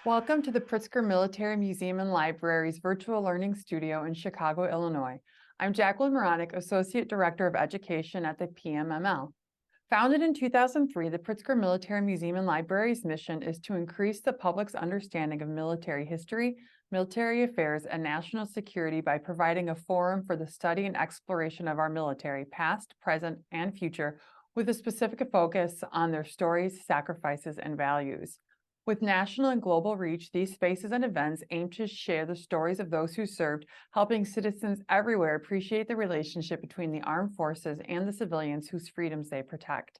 Welcome to the Pritzker Military Museum and Library's virtual learning studio in Chicago, Illinois. I'm Jacqueline Moronic, Associate Director of Education at the PMML. Founded in 2003, the Pritzker Military Museum and Library's mission is to increase the public's understanding of military history, military affairs, and national security by providing a forum for the study and exploration of our military, past, present, and future, with a specific focus on their stories, sacrifices, and values. With national and global reach, these spaces and events aim to share the stories of those who served, helping citizens everywhere appreciate the relationship between the armed forces and the civilians whose freedoms they protect.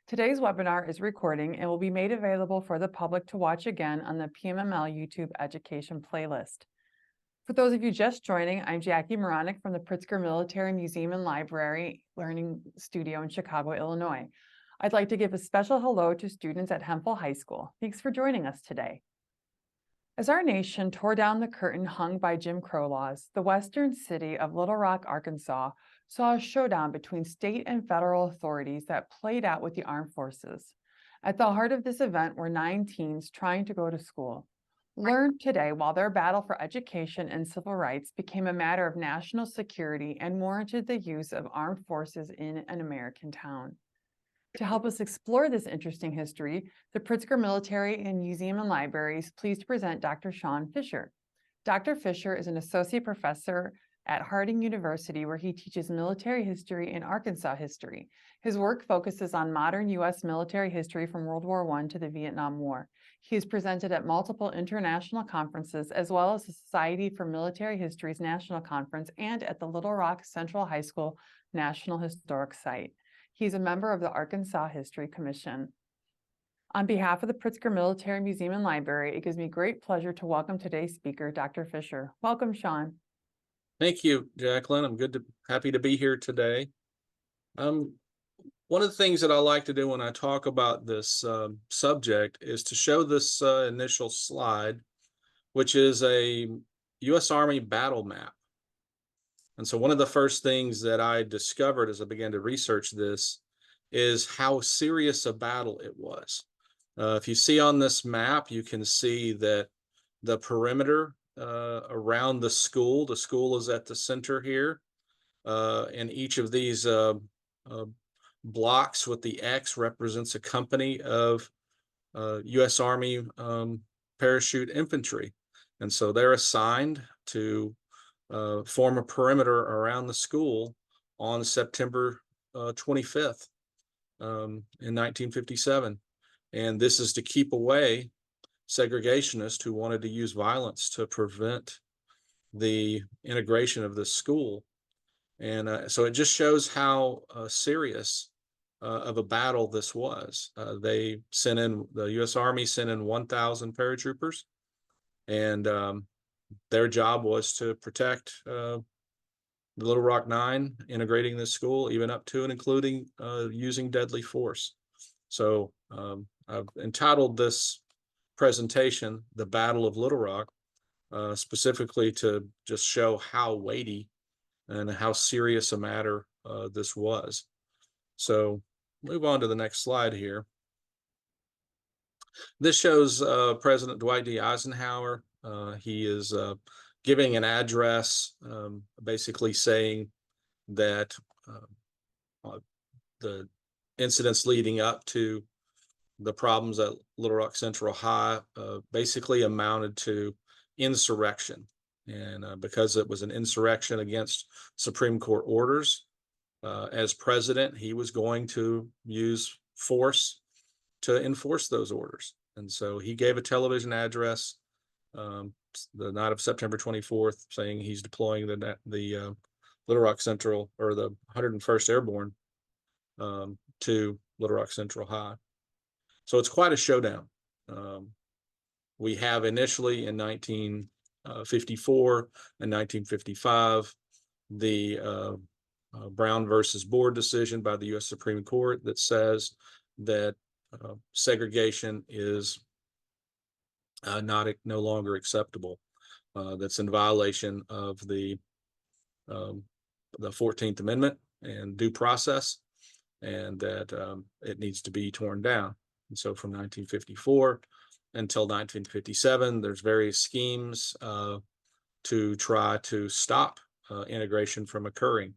Today's webinar is recording and will be made available for the public to watch again on the PMML YouTube education playlist. For those of you just joining, I'm Jackie Moronic from the Pritzker Military Museum and Library Learning Studio in Chicago, Illinois. I'd like to give a special hello to students at Hemphill High School. Thanks for joining us today. As our nation tore down the curtain hung by Jim Crow laws, the western city of Little Rock, Arkansas, saw a showdown between state and federal authorities that played out with the armed forces. At the heart of this event were 9 teens trying to go to school. Learned today while their battle for education and civil rights became a matter of national security and warranted the use of armed forces in an American town. To help us explore this interesting history, the Pritzker Military and Museum and Library is pleased to present Dr. Sean Fisher. Dr. Fisher is an associate professor at Harding University, where he teaches military history and Arkansas history. His work focuses on modern U.S. military history from World War I to the Vietnam War. He has presented at multiple international conferences, as well as the Society for Military History's National Conference and at the Little Rock Central High School National Historic Site. He's a member of the Arkansas History Commission. On behalf of the Pritzker Military Museum and Library, it gives me great pleasure to welcome today's speaker, Dr. Fisher. Welcome, Sean. Thank you, Jacqueline. I'm happy to be here today. One of the things that I like to do when I talk about this subject is to show this initial slide, which is a U.S. Army battle map. And so one of the first things that I discovered as I began to research this is how serious a battle it was. If you see on this map, you can see that the perimeter around the school is at the center here, and each of these blocks with the X represents a company of U.S. Army parachute infantry. And so they're assigned to form a perimeter around the school on September 25th in 1957. And this is to keep away segregationists who wanted to use violence to prevent the integration of this school. And so it just shows how serious of a battle this was. The U.S. Army sent in 1,000 paratroopers, and their job was to protect the Little Rock 9, integrating this school, even up to and including using deadly force. So I've entitled this presentation, The Battle of Little Rock, specifically to just show how weighty and how serious a matter this was. So move on to the next slide here. This shows President Dwight D. Eisenhower. He is giving an address, basically saying that the incidents leading up to the problems at Little Rock Central High basically amounted to insurrection. And because it was an insurrection against Supreme Court orders, as president, he was going to use force to enforce those orders. And so he gave a television address the night of September 24th, saying he's deploying the Little Rock Central, or the 101st Airborne, to Little Rock Central High. So it's quite a showdown. We have initially in 1954 and 1955 the Brown versus Board decision by the U.S. Supreme Court that says that segregation is no longer acceptable. That's in violation of the 14th Amendment and due process, and that it needs to be torn down. And so from 1954 until 1957. There's various schemes to try to stop integration from occurring.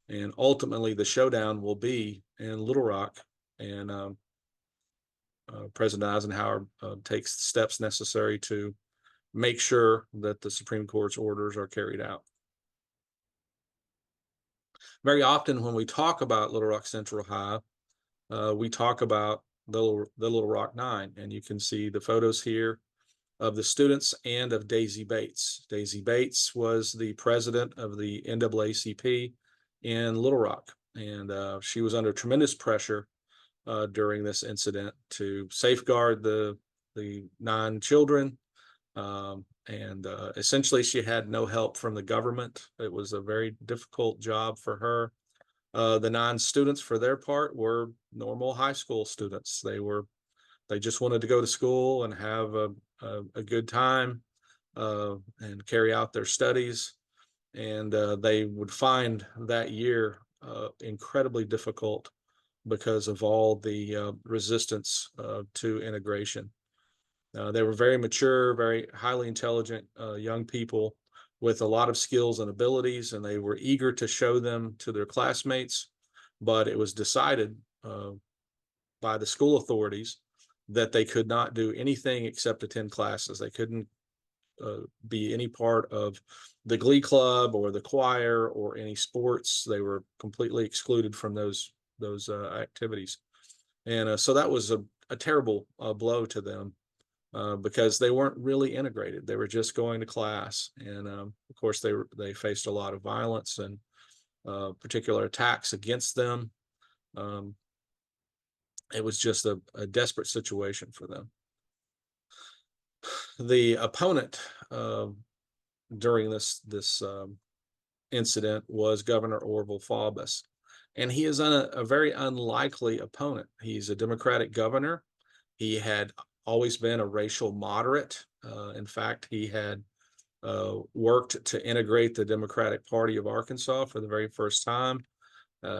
And ultimately, the showdown will be in Little Rock, and President Eisenhower takes steps necessary to make sure that the Supreme Court's orders are carried out. Very often when we talk about Little Rock Central High, we talk about the Little Rock Nine, and you can see the photos here of the students and of Daisy Bates. Daisy Bates was the president of the NAACP in Little Rock, and she was under tremendous pressure during this incident to safeguard the 9 children. Essentially, she had no help from the government. It was a very difficult job for her. The 9 students, for their part, were normal high school students. They just wanted to go to school and have a good time and carry out their studies. And they would find that year incredibly difficult because of all the resistance to integration. They were very mature, very highly intelligent young people with a lot of skills and abilities, and they were eager to show them to their classmates. But it was decided by the school authorities that they could not do anything except attend classes. They couldn't be any part of the glee club or the choir or any sports. They were completely excluded from those activities. And so that was a terrible blow to them because they weren't really integrated. They were just going to class. And of course, they faced a lot of violence and particular attacks against them. It was just a desperate situation for them. The opponent during this incident was Governor Orville Faubus, and he is a very unlikely opponent. He's a Democratic governor. He had always been a racial moderate. In fact, he had worked to integrate the Democratic Party of Arkansas for the very first time.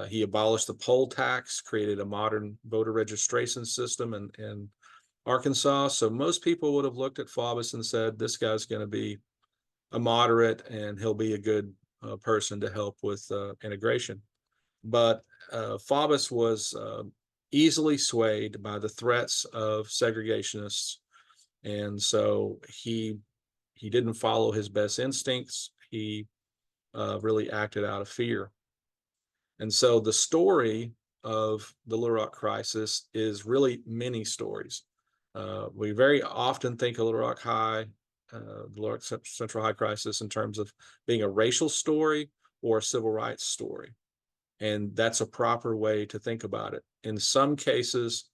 He abolished the poll tax, created a modern voter registration system in Arkansas. So most people would have looked at Faubus and said, this guy's going to be a moderate and he'll be a good person to help with integration. But Faubus was easily swayed by the threats of segregationists. And so he didn't follow his best instincts. He really acted out of fear. And so the story of the Little Rock crisis is really many stories. We very often think of Little Rock High, the Little Rock Central High crisis in terms of being a racial story or a civil rights story. And that's a proper way to think about it. In some cases,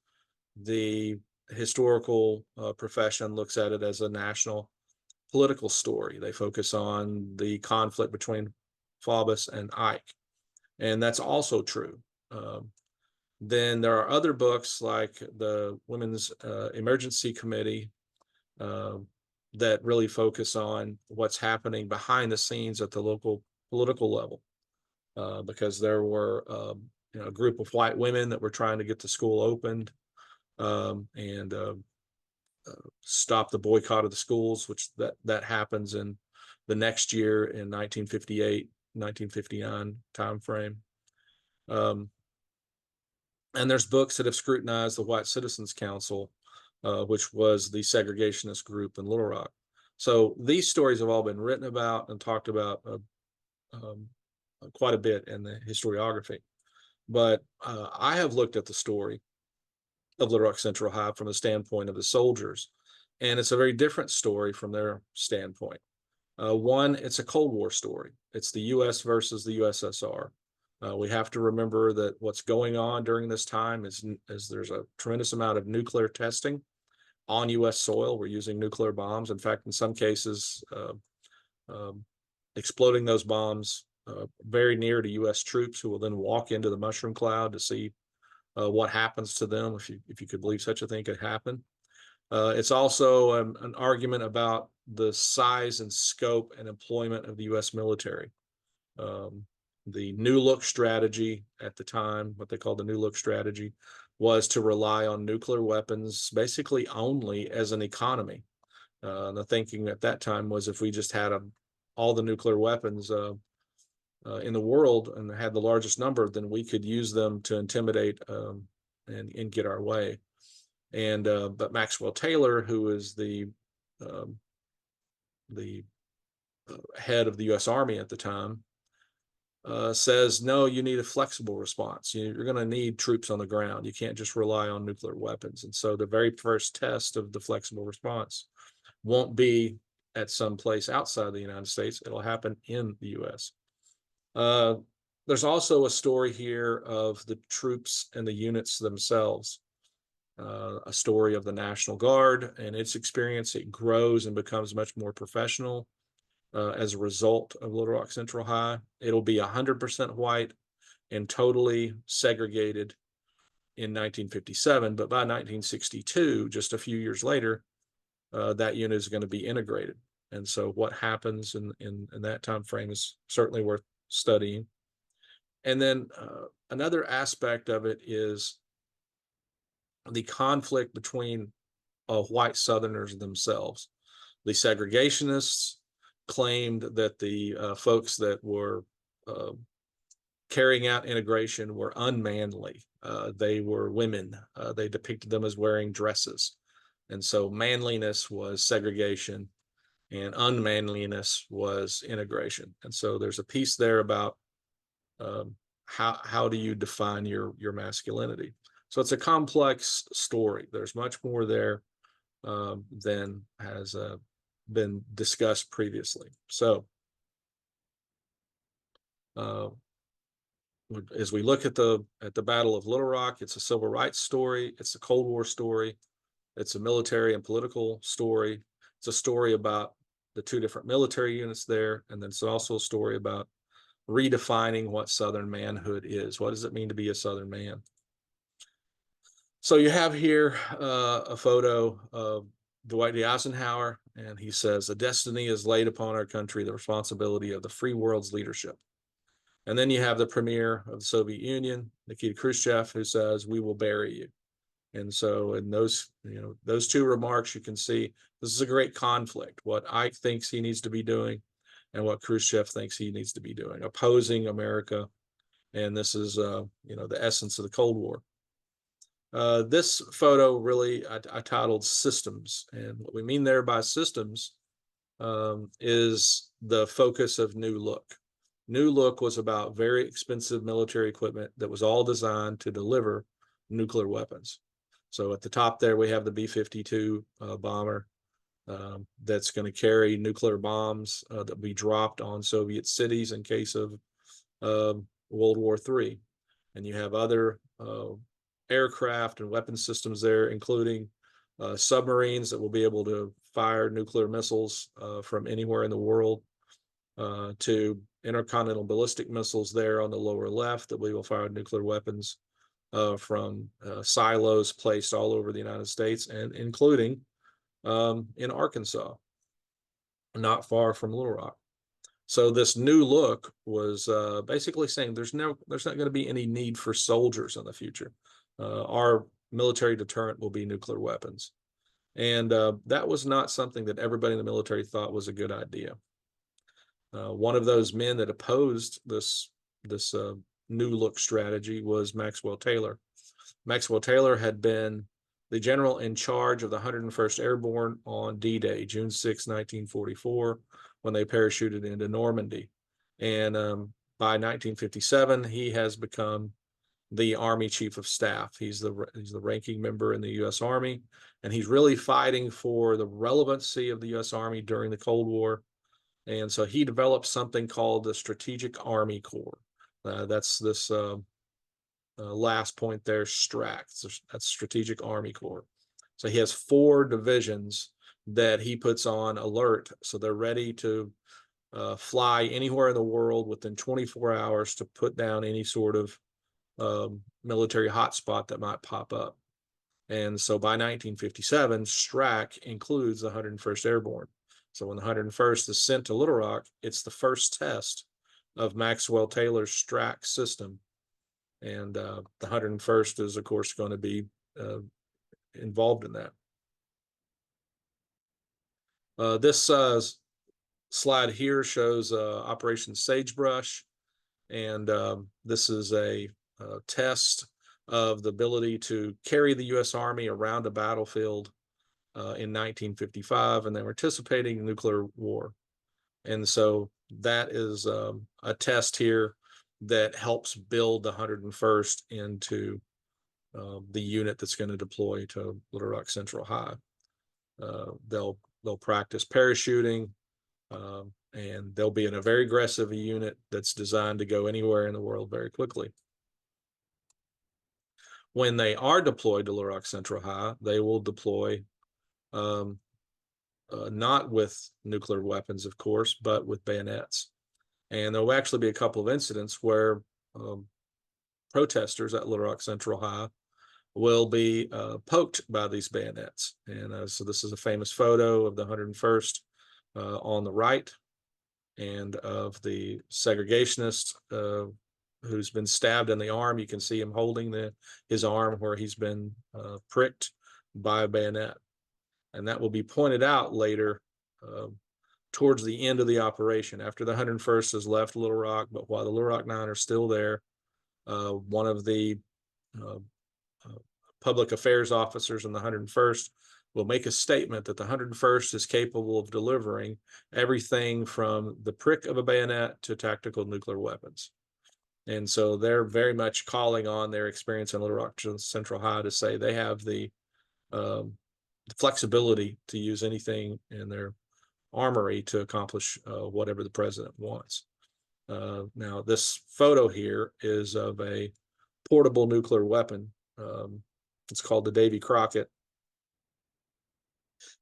the historical profession looks at it as a national political story. They focus on the conflict between Faubus and Ike. And that's also true. Then there are other books like the Women's Emergency Committee that really focus on what's happening behind the scenes at the local political level, because there were a group of white women that were trying to get the school opened and stop the boycott of the schools, which that happens in the next year in 1958. 1959 timeframe. And there's books that have scrutinized the White Citizens Council, which was the segregationist group in Little Rock. So these stories have all been written about and talked about quite a bit in the historiography. But I have looked at the story of Little Rock Central High from the standpoint of the soldiers, and it's a very different story from their standpoint. One, it's a Cold War story. It's the U.S. versus the USSR. We have to remember that what's going on during this time is there's a tremendous amount of nuclear testing on U.S. soil. We're using nuclear bombs. In fact, in some cases, exploding those bombs very near to U.S. troops who will then walk into the mushroom cloud to see what happens to them, if you could believe such a thing could happen. It's also an argument about the size and scope and employment of the U.S. military. The New Look strategy at the time, what they called the New Look strategy, was to rely on nuclear weapons basically only as an economy. The thinking at that time was if we just had all the nuclear weapons in the world and had the largest number, then we could use them to intimidate and get our way. And but Maxwell Taylor, who is um, the head of the U.S. Army at the time, says, no, you need a flexible response. You're going to need troops on the ground. You can't just rely on nuclear weapons. And so the very first test of the flexible response won't be at some place outside the United States. It'll happen in the U.S. There's also a story here of the troops and the units themselves. A story of the National Guard and its experience. It grows and becomes much more professional as a result of Little Rock Central High. It'll be 100% white and totally segregated in 1957, but by 1962, just a few years later, that unit is going to be integrated. And so what happens in that time frame is certainly worth studying. And then another aspect of it is the conflict between white Southerners themselves. The segregationists claimed that the folks that were carrying out integration were unmanly. They were women. They depicted them as wearing dresses. And so manliness was segregation and unmanliness was integration. And so there's a piece there about how do you define your masculinity? So it's a complex story. There's much more there than has been discussed previously. So as we look at the Battle of Little Rock, it's a civil rights story. It's a Cold War story. It's a military and political story. It's a story about the two different military units there. And then it's also a story about redefining what Southern manhood is. What does it mean to be a Southern man? So you have here a photo of Dwight D. Eisenhower, and he says, "A destiny is laid upon our country, the responsibility of the free world's leadership." And then you have the premier of the Soviet Union, Nikita Khrushchev, who says, "We will bury you." And so in those two remarks, you can see this is a great conflict, what Ike thinks he needs to be doing and what Khrushchev thinks he needs to be doing, opposing America. And this is, the essence of the Cold War. This photo really I titled Systems. And what we mean there by systems is the focus of New Look. New Look was about very expensive military equipment that was all designed to deliver nuclear weapons. So at the top there, we have the B-52 bomber that's going to carry nuclear bombs that will be dropped on Soviet cities in case of World War III. And you have other aircraft and weapon systems there, including submarines that will be able to fire nuclear missiles from anywhere in the world, to intercontinental ballistic missiles there on the lower left that will fire nuclear weapons from silos placed all over the United States, and including in Arkansas, not far from Little Rock. So this New Look was basically saying there's not going to be any need for soldiers in the future. Our military deterrent will be nuclear weapons. And that was not something that everybody in the military thought was a good idea. One of those men that opposed this New Look strategy was Maxwell Taylor. Maxwell Taylor had been the general in charge of the 101st Airborne on D-Day, June 6, 1944, when they parachuted into Normandy. And by 1957, he has become the Army Chief of Staff. He's the ranking member in the U.S. Army, and he's really fighting for the relevancy of the U.S. Army during the Cold War. And so he developed something called the Strategic Army Corps. That's this last point there, STRAC. That's Strategic Army Corps. So he has 4 divisions that he puts on alert, so they're ready to fly anywhere in the world within 24 hours to put down any sort of military hotspot that might pop up. And so by 1957, STRAC includes the 101st Airborne. So when the 101st is sent to Little Rock, it's the first test of Maxwell Taylor's STRAC system. And the 101st is, of course, going to be involved in that. This slide here shows Operation Sagebrush, and this is a test of the ability to carry the U.S. Army around a battlefield in 1955, and they were anticipating nuclear war. And so that is a test here that helps build the 101st into the unit that's going to deploy to Little Rock Central High. They'll practice parachuting, and they'll be in a very aggressive unit that's designed to go anywhere in the world very quickly. When they are deployed to Little Rock Central High, they will deploy not with nuclear weapons, of course, but with bayonets. And there will actually be a couple of incidents where protesters at Little Rock Central High will be poked by these bayonets. And so this is a famous photo of the 101st on the right, and of the segregationist who's been stabbed in the arm. You can see him holding his arm where he's been pricked by a bayonet. And that will be pointed out later towards the end of the operation, after the 101st has left Little Rock, but while the Little Rock Nine are still there, one of the public affairs officers in the 101st will make a statement that the 101st is capable of delivering everything from the prick of a bayonet to tactical nuclear weapons. And so they're very much calling on their experience in Little Rock Central High to say they have the flexibility to use anything in their armory to accomplish whatever the president wants. Now, this photo here is of a portable nuclear weapon. It's called the Davy Crockett,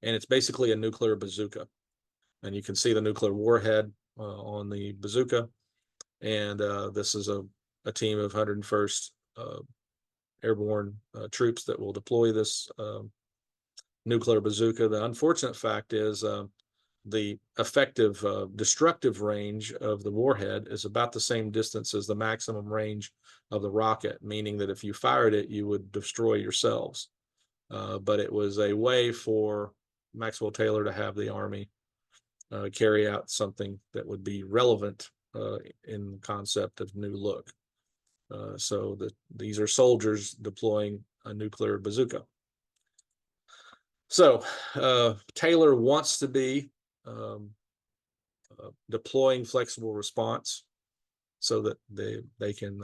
and it's basically a nuclear bazooka. And you can see the nuclear warhead on the bazooka. And this is a team of 101st Airborne troops that will deploy this nuclear bazooka. The unfortunate fact is the effective destructive range of the warhead is about the same distance as the maximum range of the rocket, meaning that if you fired it, you would destroy yourselves. But it was a way for Maxwell Taylor to have the Army carry out something that would be relevant in the concept of new look. So these are soldiers deploying a nuclear bazooka. So Taylor wants to be deploying flexible response so that they can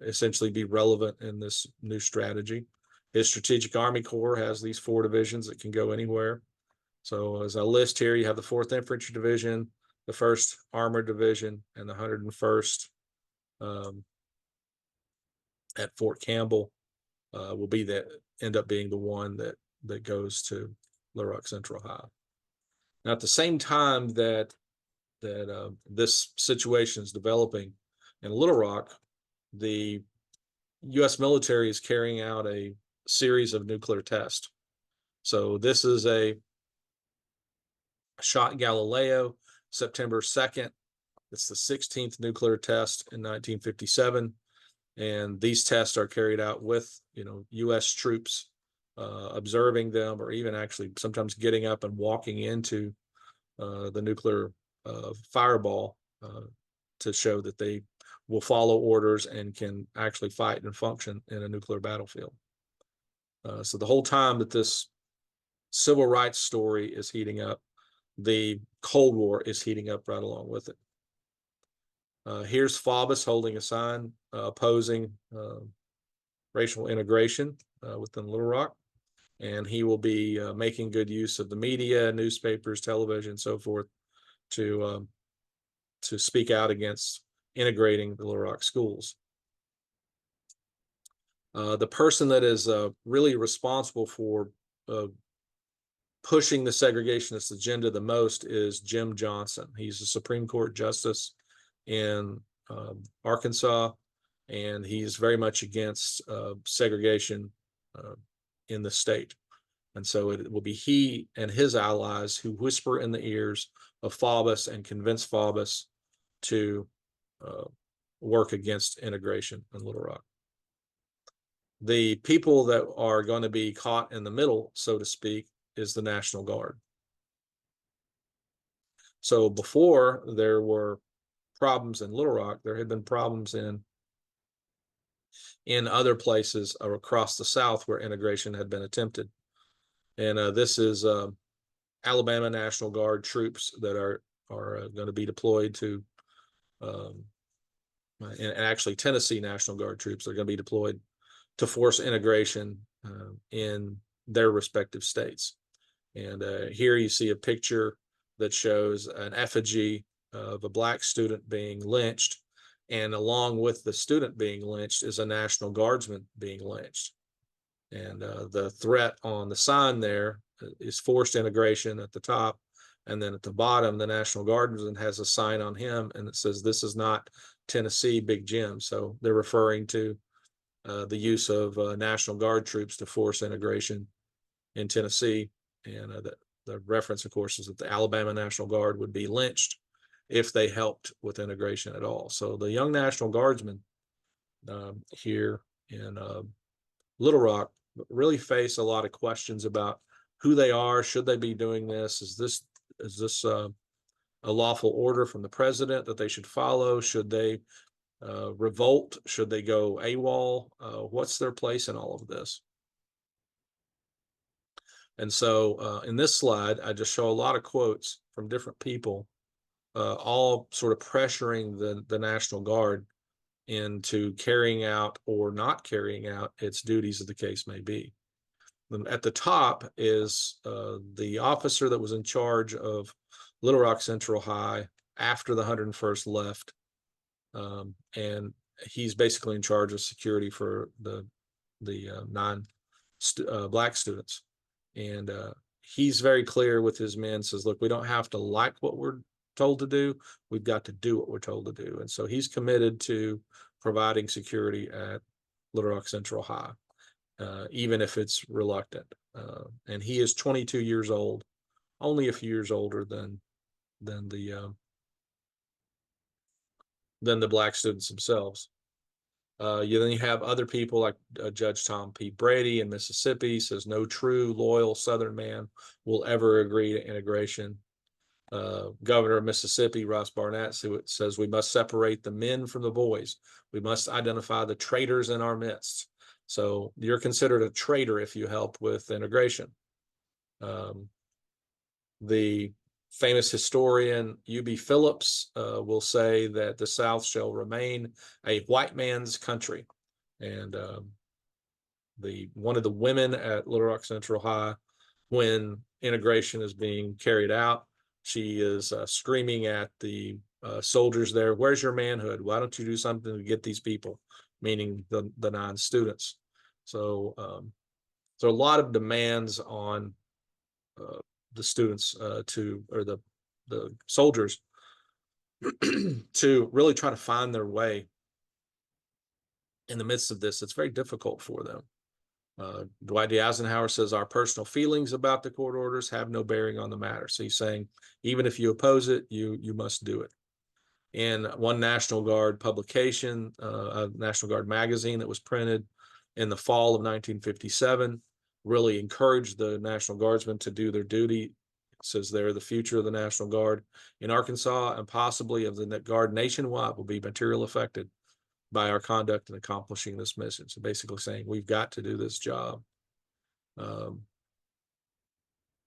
essentially be relevant in this new strategy. His Strategic Army Corps has these 4 divisions that can go anywhere. So as I list here, you have the 4th Infantry Division, the 1st Armored Division, and the 101st at Fort Campbell will be end up being the one that goes to Little Rock Central High. Now, at the same time that this situation is developing in Little Rock, the U.S. military is carrying out a series of nuclear tests. So this is a shot Galileo, September 2nd. It's the 16th nuclear test in 1957. And these tests are carried out with, U.S. troops observing them, or even actually sometimes getting up and walking into the nuclear fireball to show that they will follow orders and can actually fight and function in a nuclear battlefield. So the whole time that this civil rights story is heating up, the Cold War is heating up right along with it. Here's Faubus holding a sign opposing racial integration within Little Rock. And he will be making good use of the media, newspapers, television, so forth, to speak out against integrating the Little Rock schools. The person that is really responsible for pushing the segregationist agenda the most is Jim Johnson. He's a Supreme Court justice in Arkansas, and he's very much against segregation in the state. And so it will be he and his allies who whisper in the ears of Faubus and convince Faubus to work against integration in Little Rock. The people that are going to be caught in the middle, so to speak, is the National Guard. So before there were problems in Little Rock, there had been problems in other places across the South where integration had been attempted. And this is Alabama National Guard troops that are going to be deployed to, and actually Tennessee National Guard troops are going to be deployed to force integration in their respective states. And here you see a picture that shows an effigy of a Black student being lynched, and along with the student being lynched is a National Guardsman being lynched. And the threat on the sign there is forced integration at the top, and then at the bottom the National Guardsman has a sign on him and it says, "This is not Tennessee, Big Jim." So they're referring to the use of National Guard troops to force integration in Tennessee. And the reference, of course, is that the Alabama National Guard would be lynched if they helped with integration at all. So the young National Guardsmen here in Little Rock really face a lot of questions about who they are. Should they be doing this? Is this a lawful order from the president that they should follow? Should they revolt? Should they go AWOL? What's their place in all of this? And so in this slide, I just show a lot of quotes from different people, all sort of pressuring the National Guard into carrying out or not carrying out its duties, as the case may be. And at the top is the officer that was in charge of Little Rock Central High after the 101st left. And he's basically in charge of security for the 9 Black students. And he's very clear with his men, says, look, we don't have to like what we're told to do. We've got to do what we're told to do. And so he's committed to providing security at Little Rock Central High, even if it's reluctant. And he is 22 years old, only a few years older than the Black students themselves. Then you have other people like Judge Tom P. Brady in Mississippi says no true loyal Southern man will ever agree to integration. Governor of Mississippi, Ross Barnett, says we must separate the men from the boys. We must identify the traitors in our midst. So you're considered a traitor if you help with integration. The famous historian U.B. Phillips will say that the South shall remain a white man's country. And one of the women at Little Rock Central High, when integration is being carried out, she is screaming at the soldiers there, "Where's your manhood? Why don't you do something to get these people?" Meaning the 9 students. So a lot of demands on the students or the soldiers to really try to find their way in the midst of this. It's very difficult for them. Dwight D. Eisenhower says our personal feelings about the court orders have no bearing on the matter. So he's saying even if you oppose it, you must do it. In one National Guard publication, a National Guard magazine that was printed in the fall of 1957, really encouraged the National Guardsmen to do their duty. It says they're the future of the National Guard in Arkansas and possibly of the Guard nationwide will be materially affected by our conduct in accomplishing this mission. So basically saying we've got to do this job.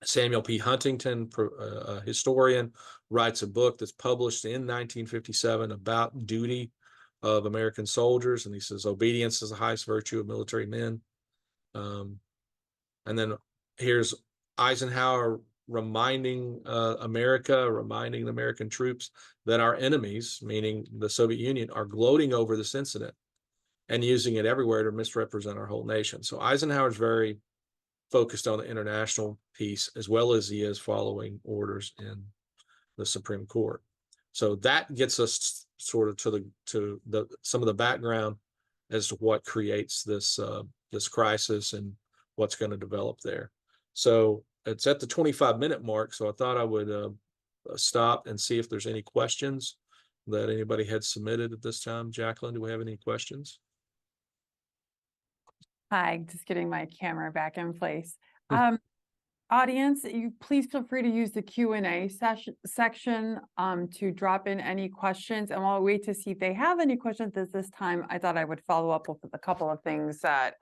Samuel P. Huntington, a historian, writes a book that's published in 1957 about duty of American soldiers. And he says, obedience is the highest virtue of military men. And then here's Eisenhower reminding reminding the American troops that our enemies, meaning the Soviet Union, are gloating over this incident and using it everywhere to misrepresent our whole nation. So Eisenhower's very focused on the international piece as well as he is following orders in the Supreme Court. So that gets us sort of to some of the background as to what creates this crisis and what's going to develop there. So it's at the 25-minute mark. So I thought I would stop and see if there's any questions that anybody had submitted at this time. Jacqueline, do we have any questions? Hi, just getting my camera back in place. Hmm. Audience, you please feel free to use the Q&A section to drop in any questions, and while we wait to see if they have any questions at this time, I thought I would follow up with a couple of things that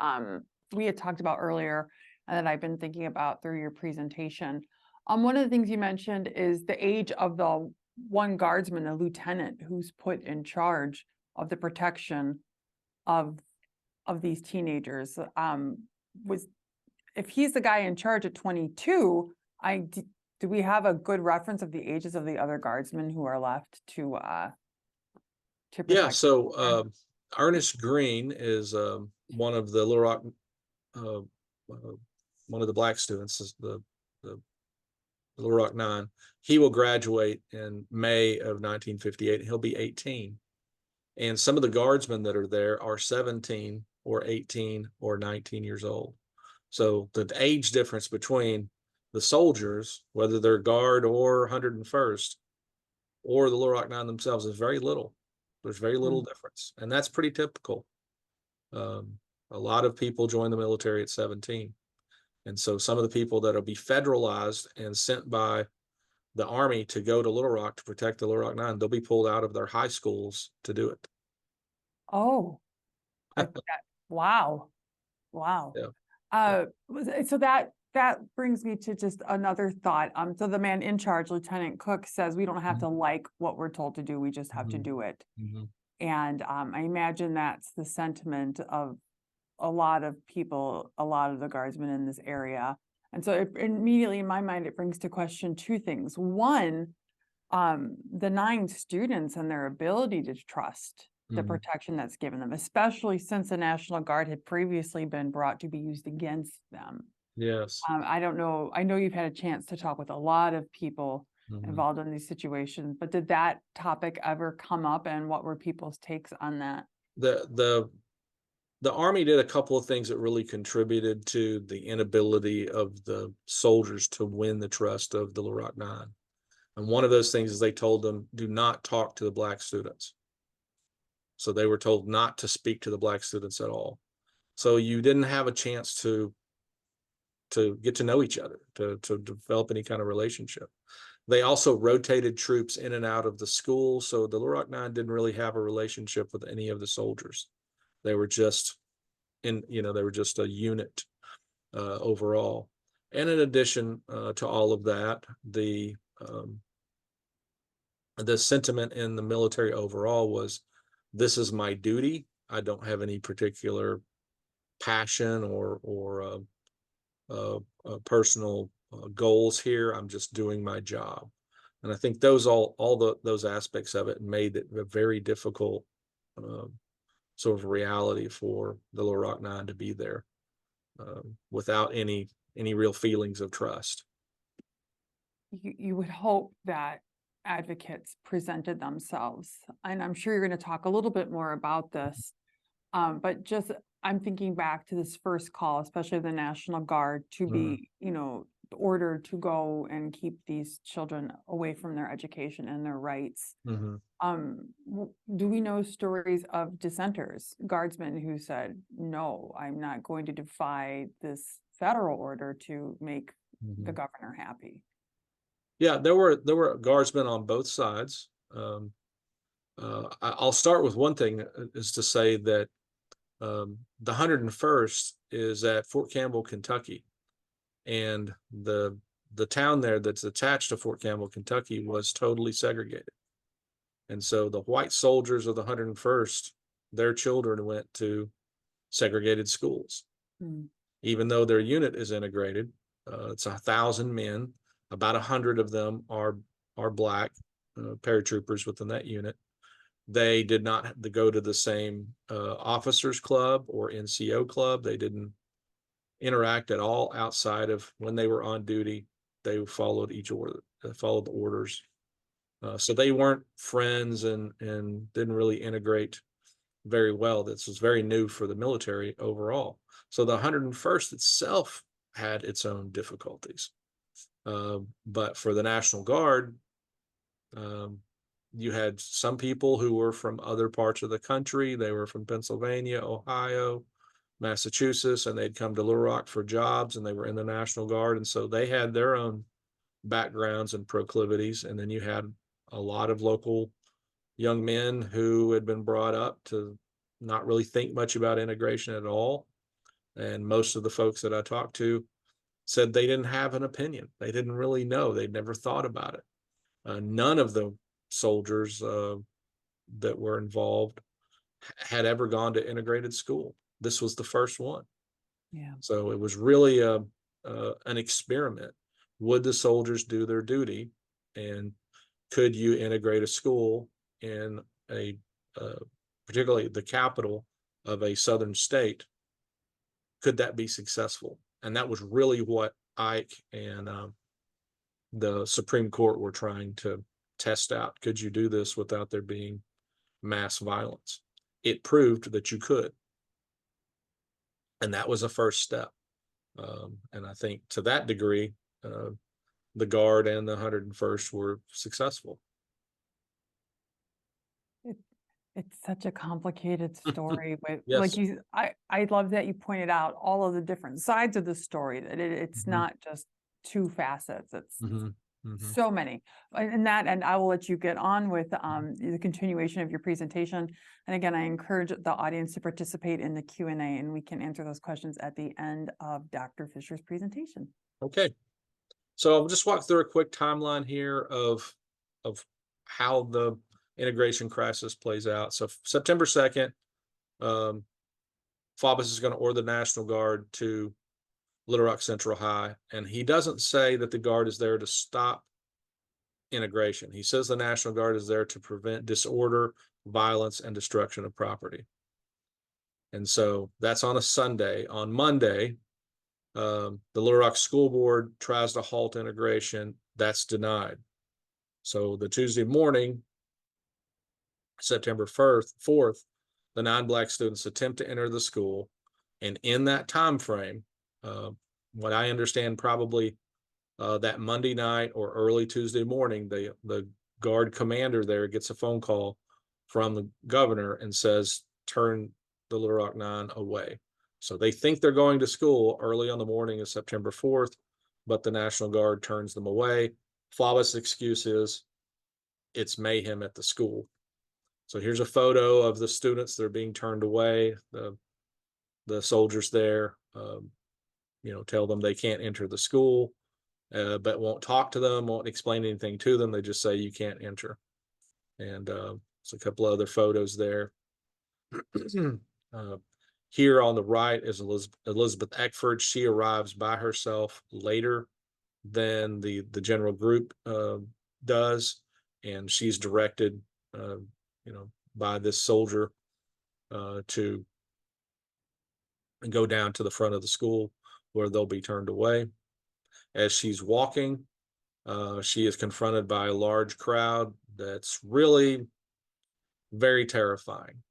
we had talked about earlier and that I've been thinking about through your presentation. One of the things you mentioned is the age of the one guardsman, the lieutenant who's put in charge of the protection of these teenagers. If he's the guy in charge at 22, do we have a good reference of the ages of the other guardsmen who are left to Yeah, protect? so Ernest Green is one of the Little Rock, uh, one of the black students, is the Little Rock Nine. He will graduate in May of 1958. He'll be 18. And some of the guardsmen that are there are 17 or 18 or 19 years old. So the age difference between the soldiers, whether they're guard or 101st, or the Little Rock Nine themselves, is very little. There's very little difference. And that's pretty typical. A lot of people join the military at 17. And so some of the people that'll be federalized and sent by the Army to go to Little Rock to protect the Little Rock Nine, they'll be pulled out of their high schools to do it. Oh, wow. Wow. Yeah. So that brings me to just another thought. So the man in charge, Lieutenant Cook, says we don't have to like what we're told to do, we just have to do it. And I imagine that's the sentiment of a lot of people, a lot of the guardsmen in this area. And so immediately in my mind, it brings to question two things. One, the 9 students and their ability to trust the protection that's given them, especially since the National Guard had previously been brought to be used against them. Yes. I don't know. I know you've had a chance to talk with a lot of people involved in these situations, but did that topic ever come up, and what were people's takes on that? The Army did a couple of things that really contributed to the inability of the soldiers to win the trust of the Little Rock Nine. And one of those things is they told them, do not talk to the black students. So they were told not to speak to the black students at all. So you didn't have a chance to get to know each other, to develop any kind of relationship. They also rotated troops in and out of the school. So the Little Rock Nine didn't really have a relationship with any of the soldiers. They were just they were just a unit overall. And in addition to all of that, the sentiment in the military overall was, this is my duty. I don't have any particular passion or personal goals here. I'm just doing my job. And I think those those aspects of it made it a very difficult sort of reality for the Little Rock Nine to be there without any real feelings of trust. You would hope that advocates presented themselves, and I'm sure you're going to talk a little bit more about this, but just I'm thinking back to this first call, especially the National Guard, to be ordered to go and keep these children away from their education and their rights. Do we know stories of dissenters, guardsmen who said, no, I'm not going to defy this federal order to make the governor happy? Yeah, there were guardsmen on both sides. I'll start with one thing, is to say that the 101st is at Fort Campbell, Kentucky, and the town there that's attached to Fort Campbell, Kentucky, was totally segregated. And so the white soldiers of the 101st, their children went to segregated schools. Even though their unit is integrated, it's 1,000 men. About 100 of them are black paratroopers within that unit. They did not have to go to the same officers club or NCO club. They didn't interact at all outside of when they were on duty. They followed each order, followed the orders. So they weren't friends and didn't really integrate very well. This was very new for the military overall. So the 101st itself had its own difficulties. But for the National Guard, You had some people who were from other parts of the country. They were from Pennsylvania, Ohio, Massachusetts, and they'd come to Little Rock for jobs, and they were in the National Guard. And so they had their own backgrounds and proclivities. And then you had a lot of local young men who had been brought up to not really think much about integration at all. And most of the folks that I talked to said they didn't have an opinion. They didn't really know. They'd never thought about it. None of the soldiers that were involved had ever gone to integrated school. This was the first one. Yeah. So it was really an experiment. Would the soldiers do their duty, and could you integrate a school in a particularly the capital of a southern state? Could that be successful? And that was really what Ike and the Supreme Court were trying to test out. Could you do this without there being mass violence? It proved that you could. And that was a first step. And I think to that degree, the Guard and the 101st were successful. It's such a complicated story with, Yes. I love that you pointed out all of the different sides of the story, that it's Mhm. not just two facets, it's Mhm. Mhm. so many. And I will let you get on with the continuation of your presentation. And again, I encourage the audience to participate in the Q&A, and we can answer those questions at the end of Dr. Fisher's presentation. Okay. So I'll just walk through a quick timeline here of how the integration crisis plays out. So September 2nd, Faubus is going to order the National Guard to Little Rock Central High, and he doesn't say that the Guard is there to stop integration. He says the National Guard is there to prevent disorder, violence, and destruction of property. And so that's on a Sunday. On Monday, the Little Rock School Board tries to halt integration. That's denied. So the Tuesday morning, September 4th, the 9 Black students attempt to enter the school. And in that time frame, what I understand, probably that Monday night or early Tuesday morning, the Guard commander there gets a phone call from the governor and says, turn the Little Rock 9 away. So they think they're going to school early on the morning of September 4th, but the National Guard turns them away. Faubus' excuse is it's mayhem at the school. So here's a photo of the students that are being turned away. The soldiers there, tell them they can't enter the school, but won't talk to them, won't explain anything to them. They just say you can't enter. And there's a couple other photos there. Here on the right is Elizabeth Eckford. She arrives by herself later than the general group does, and she's directed, by this soldier to go down to the front of the school where they'll be turned away. As she's walking, she is confronted by a large crowd that's really very terrifying.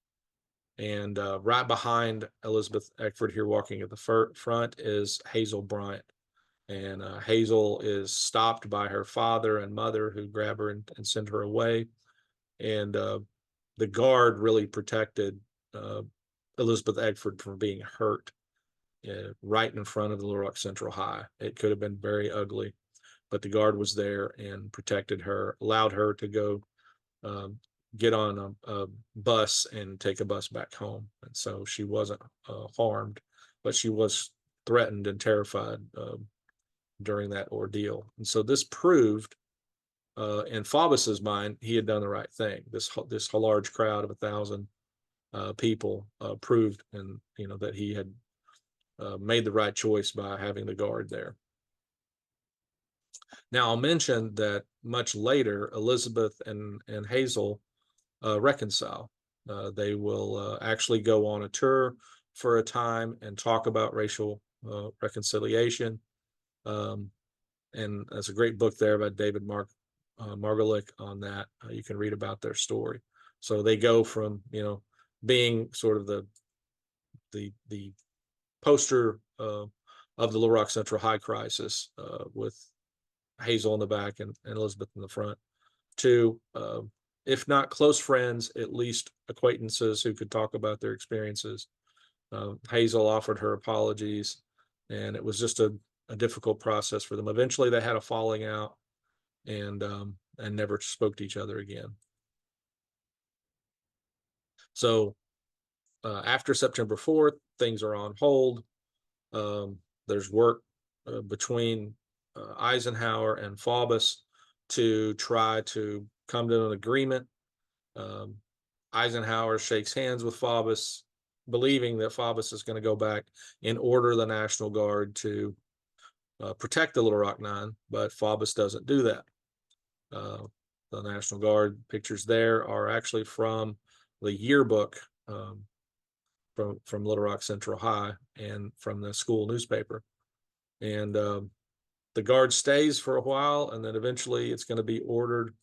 And right behind Elizabeth Eckford here walking at the front is Hazel Bryant. And Hazel is stopped by her father and mother, who grab her and send her away. And the Guard really protected Elizabeth Eckford from being hurt right in front of the Little Rock Central High. It could have been very ugly, but the Guard was there and protected her, allowed her to go get on a bus and take a bus back home. And so she wasn't harmed, but she was threatened and terrified during that ordeal. And so this proved, in Faubus's mind, he had done the right thing. This large crowd of 1,000 people proved, and that he had made the right choice by having the Guard there. Now I'll mention that much later, Elizabeth and Hazel reconcile. They will actually go on a tour for a time and talk about racial reconciliation. And there's a great book there by David Margolick on that. You can read about their story. So they go from being sort of the poster of the Little Rock Central High crisis, with Hazel in the back and Elizabeth in the front, to if not close friends, at least acquaintances who could talk about their experiences. Hazel offered her apologies, and it was just a difficult process for them. Eventually, they had a falling out, and never spoke to each other again. So after September 4th, things are on hold. There's work between Eisenhower and Faubus to try to come to an agreement. Um, Eisenhower shakes hands with Faubus, believing that Faubus is going to go back and order the National Guard to protect the Little Rock Nine, but Faubus doesn't do that. The National Guard pictures there are actually from the yearbook from Little Rock Central High and from the school newspaper. And the Guard stays for a while, and then eventually it's going to be ordered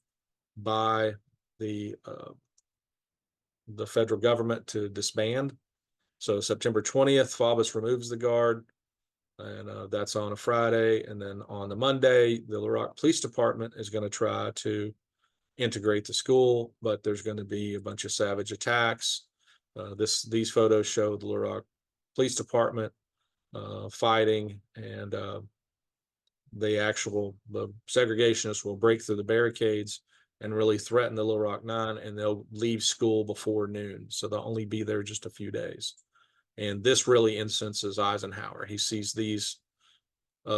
by the federal government to disband. So September 20th, Faubus removes the Guard, and that's on a Friday. And then on the Monday, the Little Rock Police Department is going to try to integrate the school, but there's going to be a bunch of savage attacks. These photos show the Little Rock Police Department fighting, and the segregationists will break through the barricades and really threaten the Little Rock Nine, and they'll leave school before noon. So they'll only be there just a few days. And this really incenses Eisenhower. He sees these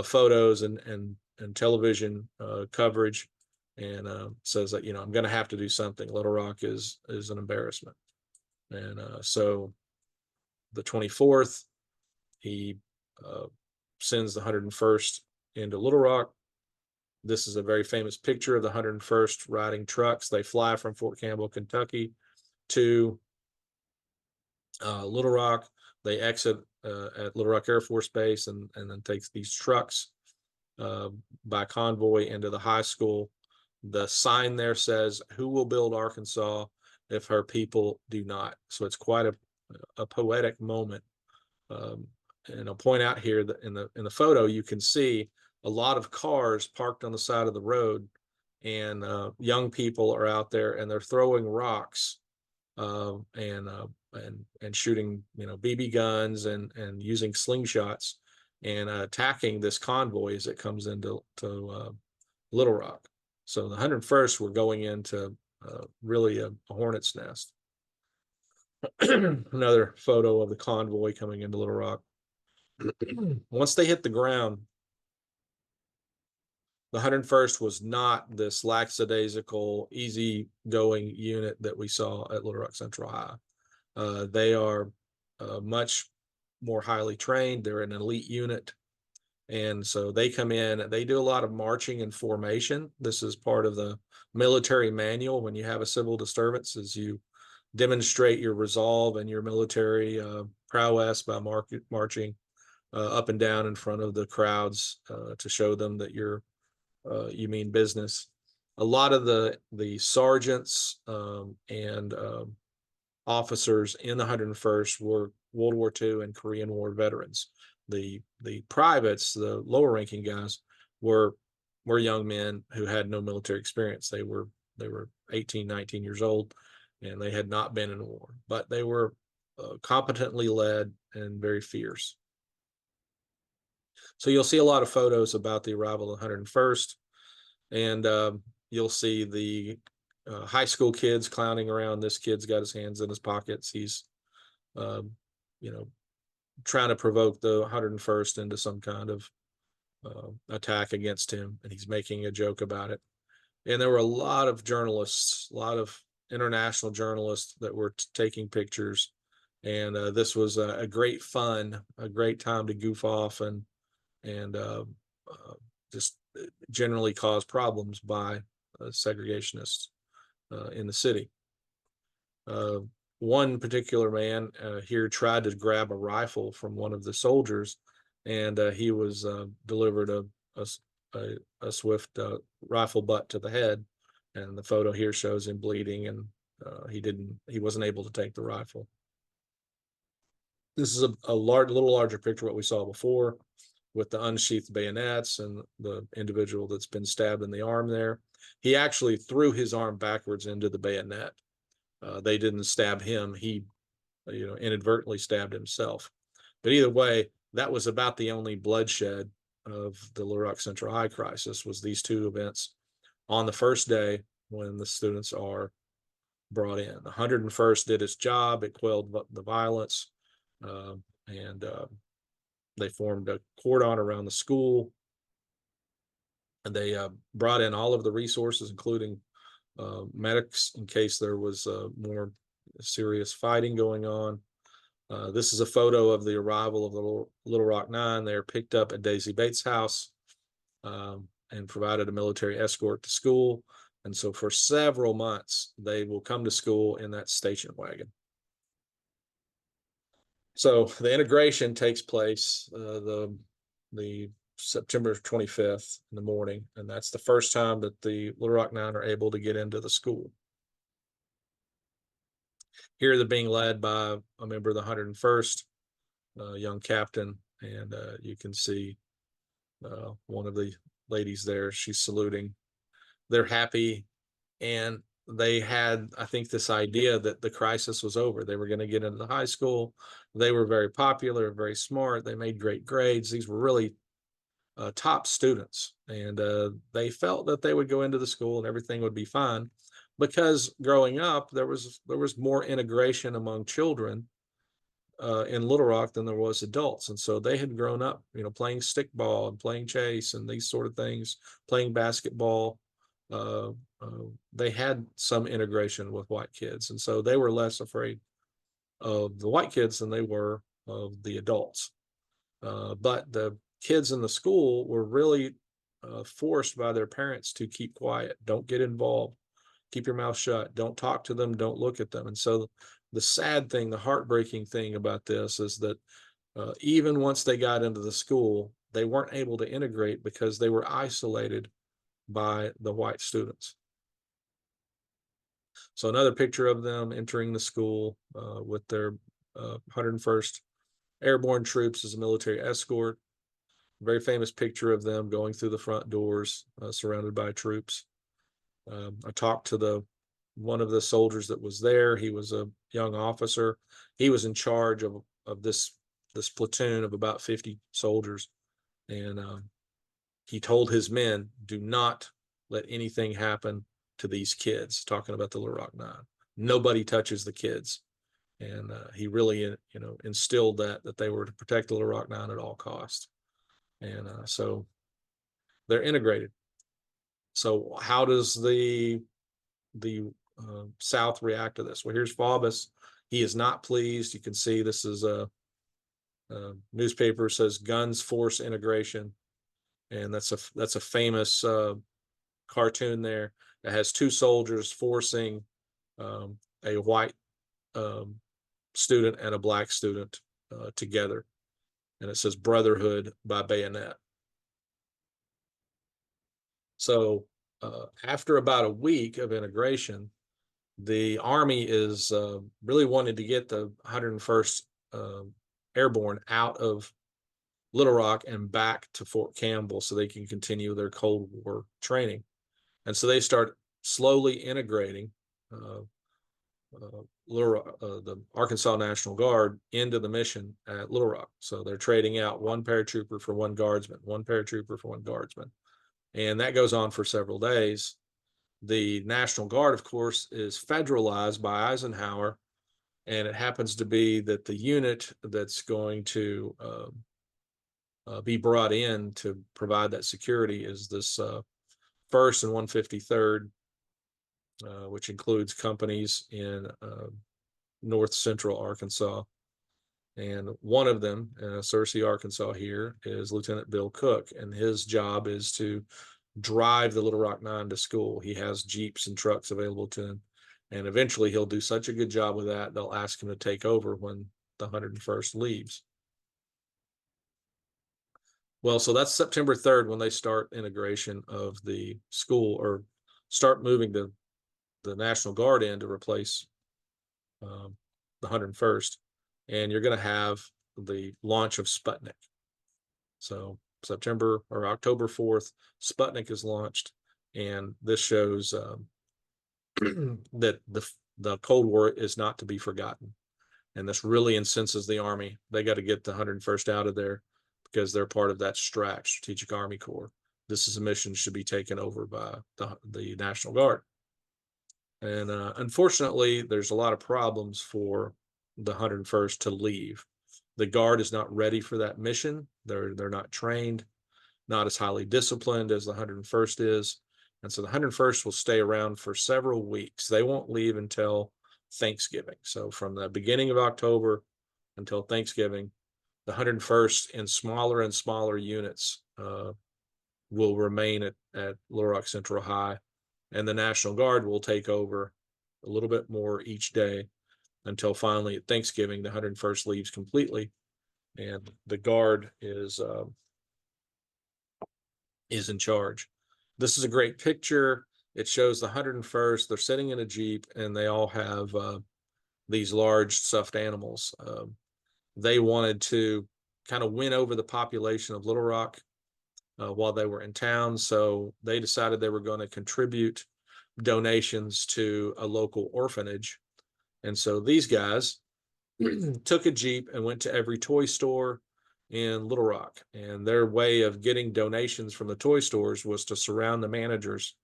photos and television coverage, and says that, I'm going to have to do something. Little Rock is an embarrassment. And so the 24th, he sends the 101st into Little Rock. This is a very famous picture of the 101st riding trucks. They fly from Fort Campbell, Kentucky to Little Rock. They exit at Little Rock Air Force Base, and then takes these trucks by convoy into the high school. The sign there says, "Who will build Arkansas if her people do not?" So it's quite a poetic moment. And I'll point out here that in the photo, you can see a lot of cars parked on the side of the road, and young people are out there, and they're throwing rocks and shooting, BB guns and using slingshots and attacking this convoy as it comes into Little Rock. So the 101st were going into really a hornet's nest. Another photo of the convoy coming into Little Rock. Once they hit the ground, the 101st was not this lackadaisical, easy-going unit that we saw at Little Rock Central High. They are much more highly trained. They're an elite unit. And so they come in, they do a lot of marching and formation. This is part of the military manual. When you have a civil disturbance, is you demonstrate your resolve and your military prowess by marching up and down in front of the crowds to show them that you mean business. A lot of the sergeants and officers in the 101st were World War II and Korean War veterans. The privates, the lower ranking guys, were young men who had no military experience. They were 18, 19 years old, and they had not been in war, but they were competently led and very fierce. So you'll see a lot of photos about the arrival of the 101st, and you'll see the high school kids clowning around. This kid's got his hands in his pockets. He's, trying to provoke the 101st into some kind of attack against him, and he's making a joke about it. And there were a lot of journalists, a lot of international journalists that were taking pictures. And this was a great fun, a great time to goof off and just generally cause problems by segregationists in the city. One particular man here tried to grab a rifle from one of the soldiers, and he was delivered a swift rifle butt to the head. And the photo here shows him bleeding, and he wasn't able to take the rifle. This is a little larger picture of what we saw before. with the unsheathed bayonets and the individual that's been stabbed in the arm there. He actually threw his arm backwards into the bayonet. They didn't stab him. He, inadvertently stabbed himself. But either way, that was about the only bloodshed of the Little Rock Central High crisis, was these two events on the first day when the students are brought in. The 101st did its job. It quelled the violence, and they formed a cordon around the school, and they brought in all of the resources, including medics, in case there was more serious fighting going on. This is a photo of the arrival of the Little Rock Nine. They are picked up at Daisy Bates' house and provided a military escort to school. And so for several months, they will come to school in that station wagon. So the integration takes place the September 25th in the morning, and that's the first time that the Little Rock Nine are able to get into the school. Here they're being led by a member of the 101st, young captain, and you can see one of the ladies there. She's saluting. They're happy, and they had, I think, this idea that the crisis was over. They were going to get into the high school. They were very popular, very smart. They made great grades. These were really top students, and they felt that they would go into the school and everything would be fine, because growing up there was more integration among children in Little Rock than there was adults. And so they had grown up, playing stickball and playing chase and these sort of things, playing basketball. They had some integration with white kids, and so they were less afraid of the white kids than they were of the adults. But the kids in the school were really forced by their parents to keep quiet, don't get involved, keep your mouth shut, don't talk to them, don't look at them. And so the sad thing, the heartbreaking thing about this is that even once they got into the school, they weren't able to integrate because they were isolated by the white students. So another picture of them entering the school with their 101st Airborne troops as a military escort. Very famous picture of them going through the front doors, surrounded by troops. I talked to one of the soldiers that was there. He was a young officer. He was in charge of this platoon of about 50 soldiers, and he told his men, "Do not let anything happen to these kids." Talking about the Little Rock Nine, nobody touches the kids, and he really, instilled that they were to protect the Little Rock Nine at all costs, and so they're integrated. So how does the South react to this? Well, here's Faubus. He is not pleased. You can see this is a newspaper says guns force integration, and that's a famous cartoon there that has two soldiers forcing a white student and a black student together, and it says brotherhood by bayonet. So after about a week of integration, the Army is really wanted to get the 101st Airborne out of Little Rock and back to Fort Campbell so they can continue their Cold War training. And so they start slowly integrating the Arkansas National Guard into the mission at Little Rock. So they're trading out one paratrooper for one guardsman, one paratrooper for one guardsman. And that goes on for several days. The National Guard, of course, is federalized by Eisenhower, and it happens to be that the unit that's going to be brought in to provide that security is this 1st and 153rd, which includes companies in north central Arkansas. And one of them, Searcy, Arkansas here, is Lieutenant Bill Cook, and his job is to drive the Little Rock Nine to school. He has Jeeps and trucks available to him, and eventually he'll do such a good job with that, they'll ask him to take over when the 101st leaves. Well, so that's September 3rd when they start integration of the school, or start moving the National Guard in to replace the 101st. And you're going to have the launch of Sputnik. So September or October 4th, Sputnik is launched, and this shows that the Cold War is not to be forgotten. And this really incenses the Army. They got to get the 101st out of there because they're part of that STRAC, Strategic Army Corps. This is a mission should be taken over by the National Guard. And unfortunately, there's a lot of problems for the 101st to leave. The Guard is not ready for that mission. They're not trained, not as highly disciplined as the 101st is. And so the 101st will stay around for several weeks. They won't leave until Thanksgiving. So from the beginning of October until Thanksgiving, the 101st in smaller and smaller units will remain at Little Rock Central High, and the National Guard will take over a little bit more each day until finally at Thanksgiving, the 101st leaves completely, and the Guard is in charge. This is a great picture. It shows the 101st. They're sitting in a Jeep, and they all have these large stuffed animals. They wanted to kind of win over the population of Little Rock while they were in town. So they decided they were going to contribute donations to a local orphanage. And so these guys took a Jeep and went to every toy store in Little Rock. And their way of getting donations from the toy stores was to surround the managers,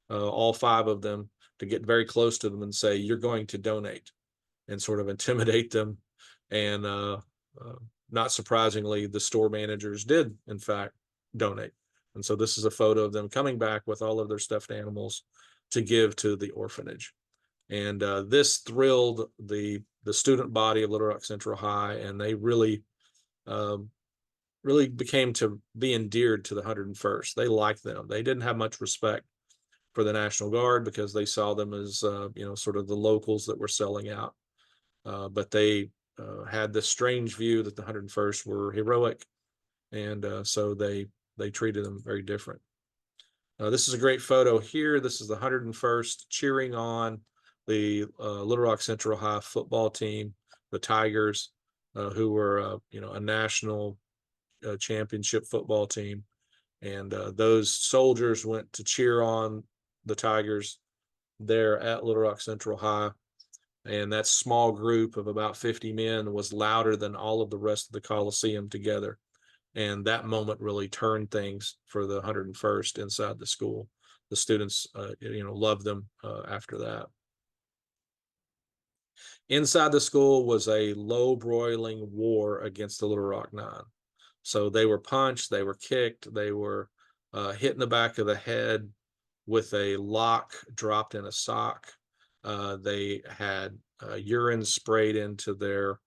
all 5 of them, to get very close to them and say, "You're going to donate," and sort of intimidate them. And not surprisingly, the store managers did, in fact, donate. And so this is a photo of them coming back with all of their stuffed animals to give to the orphanage. And this thrilled the student body of Little Rock Central High, and they really became to be endeared to the 101st. They liked them. They didn't have much respect for the National Guard because they saw them as sort of the locals that were selling out. But they had this strange view that the 101st were heroic, and so they treated them very different. This is a great photo here. This is the 101st cheering on the Little Rock Central High football team, the Tigers, who were a national championship football team. And those soldiers went to cheer on the Tigers there at Little Rock Central High. And that small group of about 50 men was louder than all of the rest of the Coliseum together. And that moment really turned things for the 101st inside the school. The students, loved them after that. Inside the school was a low broiling war against the Little Rock Nine. So they were punched, they were kicked, they were hit in the back of the head with a lock dropped in a sock. They had urine sprayed into their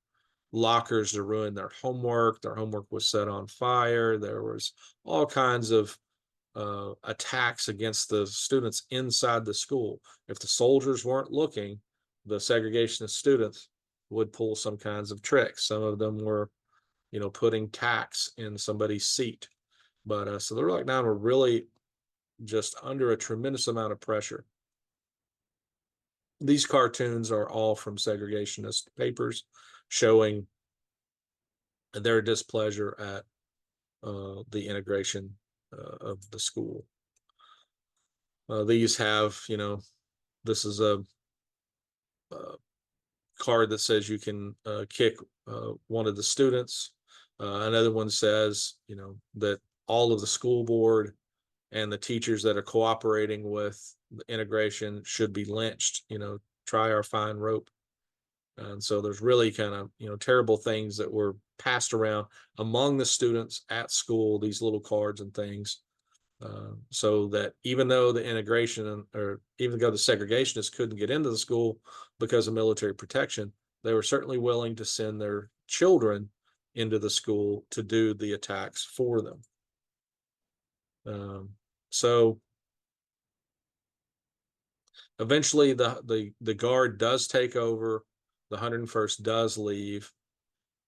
lockers to ruin their homework. Their homework was set on fire. There was all kinds of attacks against the students inside the school. If the soldiers weren't looking, the segregationist students would pull some kinds of tricks. Some of them were, putting tacks in somebody's seat. But so the Little Rock Nine were really just under a tremendous amount of pressure. These cartoons are all from segregationist papers showing their displeasure at the integration of the school. These have, this is a card that says you can kick one of the students. Another one says, that all of the school board and the teachers that are cooperating with the integration should be lynched, try our fine rope. And so there's really kind of, terrible things that were passed around among the students at school, these little cards and things, so that even though the integration or even though the segregationists couldn't get into the school because of military protection, they were certainly willing to send their children into the school to do the attacks for them. So eventually the Guard does take over. The 101st does leave,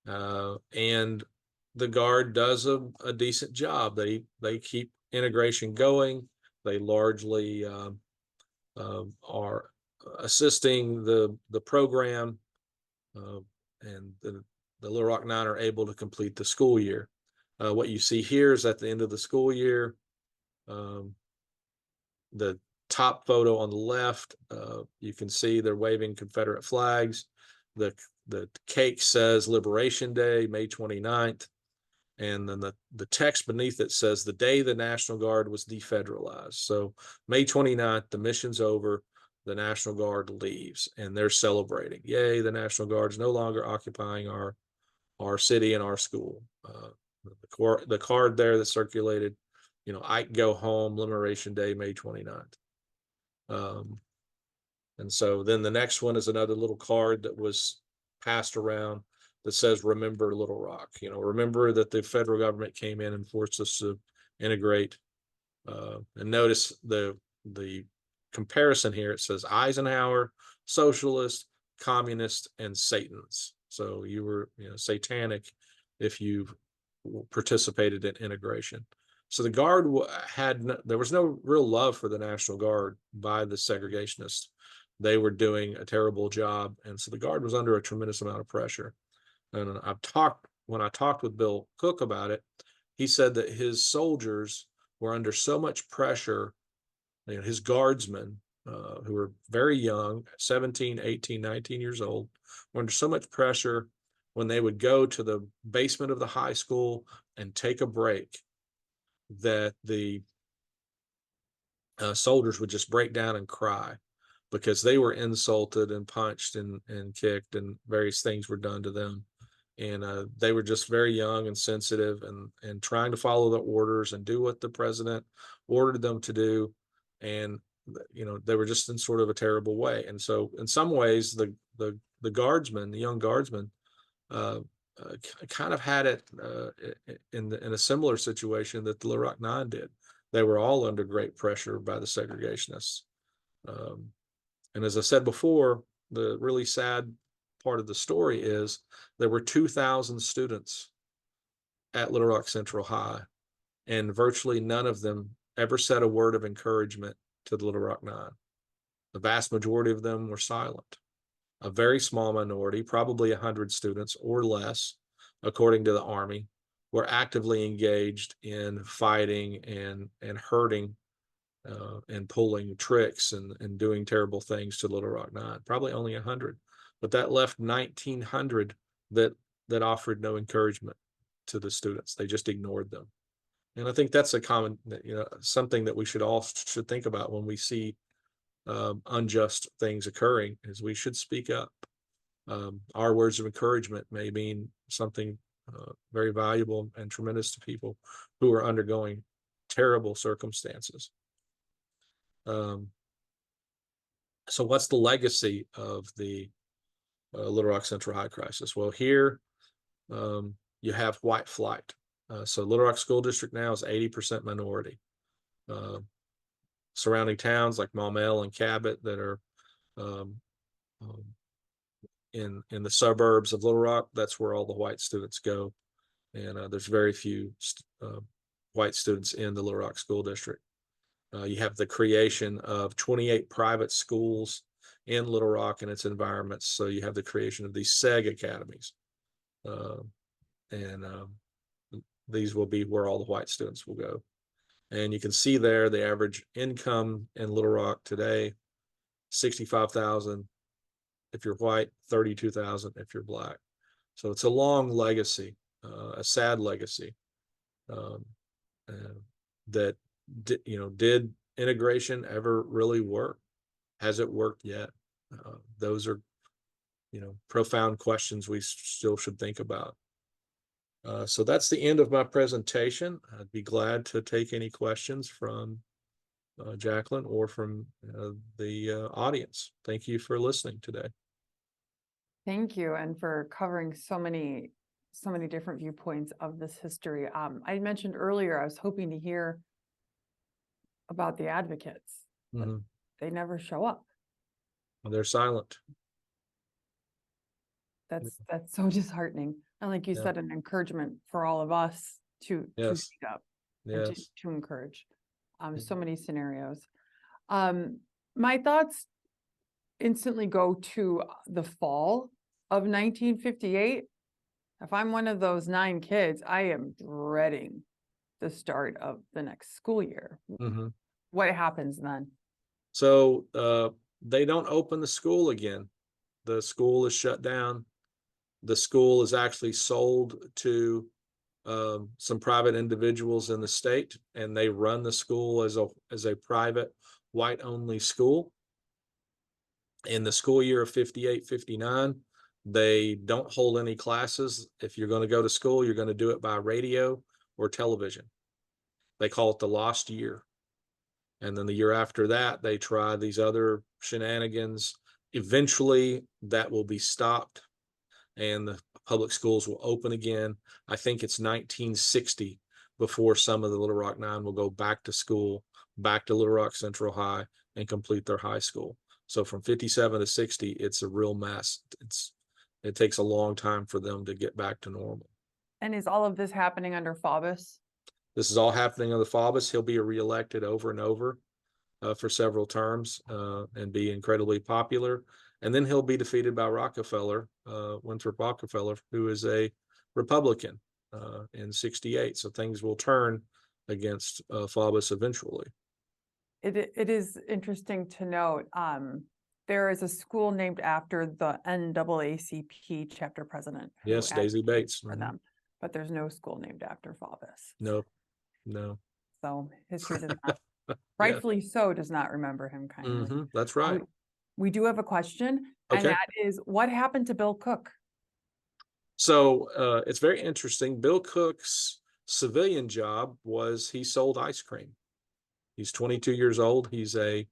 and the Guard does a decent job. They keep integration going. They largely are assisting the program, and the Little Rock Nine are able to complete the school year. What you see here is at the end of the school year. Um, the top photo on the left, you can see they're waving Confederate flags. The cake says Liberation Day, May 29th. And then the text beneath it says the day the National Guard was defederalized. So May 29th, the mission's over, the National Guard leaves, and they're celebrating. Yay, the National Guard's no longer occupying our city and our school. The card there that circulated, Ike go home, Liberation Day, May 29th. And so then the next one is another little card that was passed around that says, remember Little Rock. Remember that the federal government came in and forced us to integrate. And notice the comparison here. It says Eisenhower, socialist, communist, and Satans. So you were, satanic if you participated in integration. So the Guard there was no real love for the National Guard by the segregationists. They were doing a terrible job, and so the Guard was under a tremendous amount of pressure. And when I talked with Bill Cook about it, he said that his soldiers were under so much pressure, his guardsmen, who were very young, 17, 18, 19 years old, were under so much pressure when they would go to the basement of the high school and take a break, that the soldiers would just break down and cry because they were insulted and punched and kicked, and various things were done to them. And they were just very young and sensitive and trying to follow the orders and do what the president ordered them to do. And, they were just in sort of a terrible way. And so in some ways, the guardsmen, the young guardsmen, kind of had it in a similar situation that the Little Rock Nine did. They were all under great pressure by the segregationists. And as I said before, the really sad part of the story is there were 2,000 students at Little Rock Central High, and virtually none of them ever said a word of encouragement to the Little Rock Nine. The vast majority of them were silent. A very small minority, probably 100 students or less, according to the Army, were actively engaged in fighting and hurting and pulling tricks and doing terrible things to Little Rock Nine. Probably only 100, but that left 1,900 that offered no encouragement to the students. They just ignored them. And I think that's a common, something that we should think about when we see unjust things occurring, is we should speak up. Our words of encouragement may mean something very valuable and tremendous to people who are undergoing terrible circumstances. So what's the legacy of the Little Rock Central High crisis? Well, here you have white flight. So Little Rock School District now is 80% minority. Surrounding towns like Maumelle and Cabot that are in the suburbs of Little Rock, that's where all the white students go. And there's very few white students in the Little Rock School District. You have the creation of 28 private schools in Little Rock and its environments. So you have the creation of these SEG academies. These will be where all the white students will go. And you can see there the average income in Little Rock today, $65,000 if you're white, $32,000 if you're black. So it's a long legacy, a sad legacy. That did integration ever really work? Has it worked yet? Those are profound questions we still should think about. So that's the end of my presentation. I'd be glad to take any questions from Jacqueline or from the audience. Thank you for listening today. Thank you, and for covering so many different viewpoints of this history. I mentioned earlier, I was hoping to hear about the advocates. Mm-hmm. They never show up. Well, they're silent. That's so disheartening. And like you said, an encouragement for all of us to speak up and to encourage. So many scenarios. My thoughts instantly go to the fall of 1958. If I'm one of those 9 kids, I am dreading the start of the next school year. Mhm. What happens then? So, they don't open the school again. The school is shut down. The school is actually sold to some private individuals in the state, and they run the school as a private white only school. In the school year of 58, 59, they don't hold any classes. If you're going to go to school, you're going to do it by radio or television. They call it the lost year. And then the year after that, they try these other shenanigans. Eventually, that will be stopped and the public schools will open again. I think it's 1960 before some of the Little Rock Nine will go back to school, back to Little Rock Central High, and complete their high school. So from 57 to 60, it's a real mess. It takes a long time for them to get back to normal. And is all of this happening under Faubus? This is all happening under Faubus. He'll be reelected over and over for several terms and be incredibly popular. And then he'll be defeated by Rockefeller, Winthrop Rockefeller, who is a Republican in 68. So things will turn against Faubus eventually. It is interesting to note, there is a school named after the NAACP chapter president. who Yes, Daisy advocated Bates. For them, but there's no school named after Faubus. No, no. So history does not, Yeah. rightfully so, does not remember him kindly. That's right. We do have a question, and Okay. that is, what happened to Bill Cook? So it's very interesting. Bill Cook's civilian job was he sold ice cream. He's 22 years old. He's a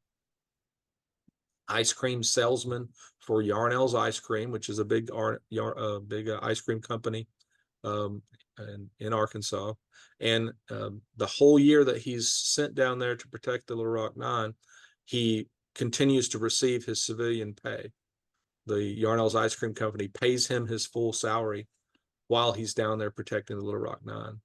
ice cream salesman for Yarnell's Ice Cream, which is a big ice cream company in Arkansas. And the whole year that he's sent down there to protect the Little Rock Nine, he continues to receive his civilian pay. The Yarnell's Ice Cream Company pays him his full salary while he's down there protecting the Little Rock Nine.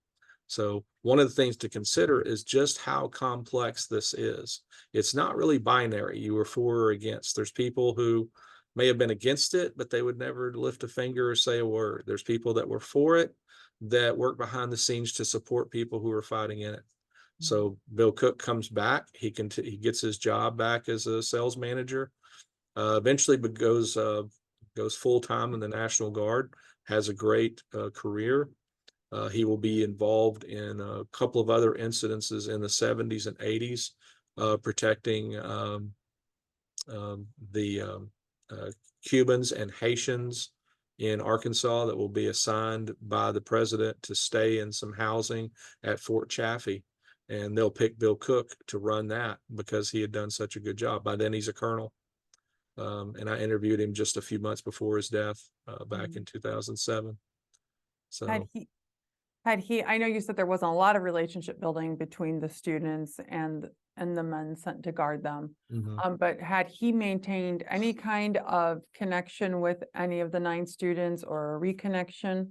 So one of the things to consider is just how complex this is. It's not really binary. You are for or against. There's people who may have been against it, but they would never lift a finger or say a word. There's people that were for it that work behind the scenes to support people who are fighting in it. So Bill Cook comes back. He gets his job back as a sales manager. Eventually, but goes full time in the National Guard. Has a great career. He will be involved in a couple of other incidences in the 70s and 80s, protecting the Cubans and Haitians in Arkansas that will be assigned by the president to stay in some housing at Fort Chaffee. And they'll pick Bill Cook to run that because he had done such a good job. By then, he's a colonel. And I interviewed him just a few months before his death back in 2007. So Had he, I know you said there wasn't a lot of relationship building between the students and the men sent to guard them. But had he maintained any kind of connection with any of the 9 students or a reconnection?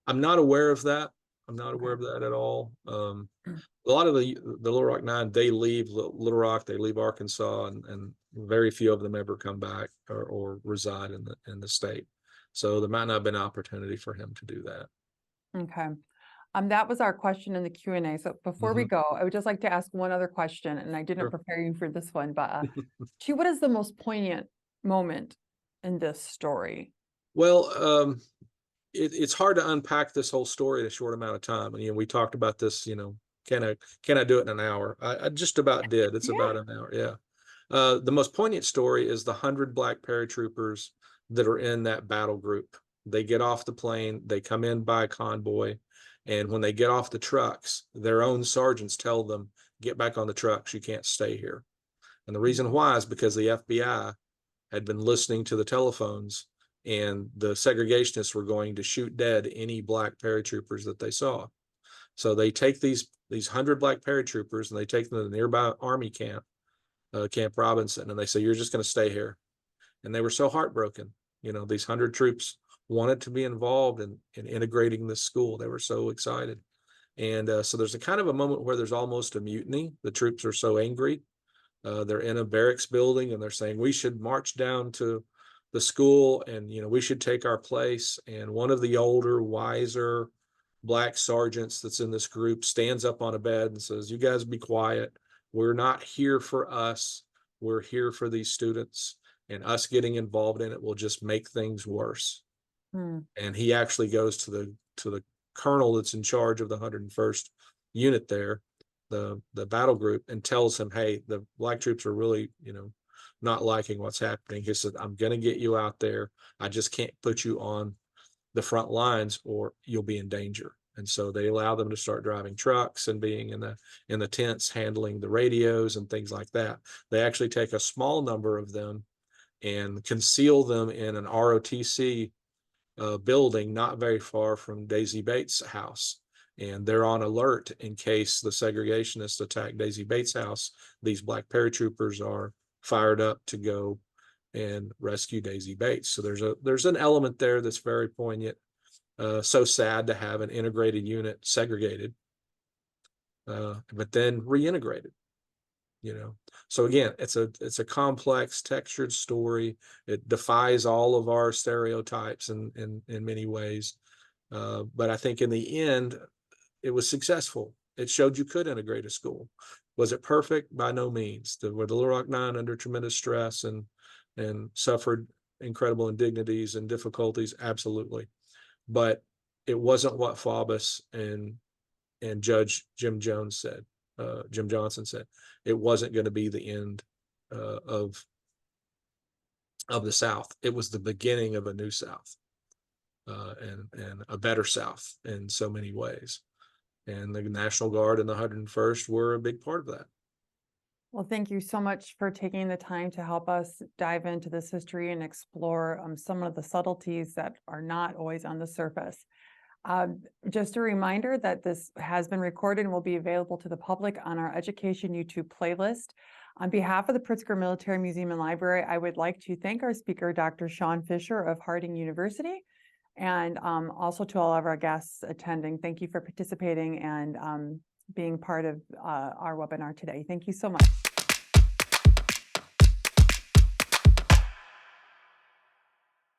I'm not aware of that. I'm not aware of that at all. A lot of the Little Rock Nine, they leave Little Rock, they leave Arkansas, and very few of them ever come back or reside in the state. So there might not have been an opportunity for him to do that. Okay. That was our question in the Q&A. So before we go, I would just like to ask one other question, and I didn't prepare you for this one, but what is the most poignant moment in this story? Well, it's hard to unpack this whole story in a short amount of time. And, we talked about this, can I do it in an hour? I just about did. It's about an hour. Yeah. The most poignant story is the 100 black paratroopers that are in that battle group. They get off the plane, they come in by convoy. And when they get off the trucks, their own sergeants tell them, get back on the trucks. You can't stay here. And the reason why is because the FBI had been listening to the telephones, and the segregationists were going to shoot dead any black paratroopers that they saw. So they take these 100 black paratroopers and they take them to the nearby army camp, Camp Robinson, and they say, you're just going to stay here. And they were so heartbroken. These 100 troops wanted to be involved in integrating this school. They were so excited. And so there's a kind of a moment where there's almost a mutiny. The troops are so angry. They're in a barracks building and they're saying, we should march down to the school, and we should take our place. And one of the older, wiser black sergeants that's in this group stands up on a bed and says, "You guys be quiet. We're not here for us. We're here for these students, and us getting involved in it will just make things worse." Hmm. And he actually goes to the colonel that's in charge of the 101st unit there, the battle group, and tells him, "Hey, the black troops are really, not liking what's happening." He said, "I'm going to get you out there. I just can't put you on the front lines or you'll be in danger." And so they allow them to start driving trucks and being in the tents, handling the radios and things like that. They actually take a small number of them and conceal them in an ROTC building not very far from Daisy Bates' house. And they're on alert in case the segregationists attack Daisy Bates' house. These black paratroopers are fired up to go and rescue Daisy Bates. So there's an element there that's very poignant. So sad to have an integrated unit segregated, but then reintegrated. So again, it's a complex, textured story. It defies all of our stereotypes in many ways, but I think in the end it was successful. It showed you could integrate a school. Was it perfect? By no means. Were the Little Rock Nine under tremendous stress and suffered incredible indignities and difficulties? Absolutely. But it wasn't what Faubus and Judge Jim Johnson said. It wasn't going to be the end of the South. It was the beginning of a new South, and a better South in so many ways. And the National Guard and the 101st were a big part of that. Well, thank you so much for taking the time to help us dive into this history and explore some of the subtleties that are not always on the surface. Just a reminder that this has been recorded and will be available to the public on our education YouTube playlist. On behalf of the Pritzker Military Museum and Library, I would like to thank our speaker, Dr. Sean Fisher of Harding University, and also to all of our guests attending. Thank you for participating and being part of our webinar today. Thank you so much.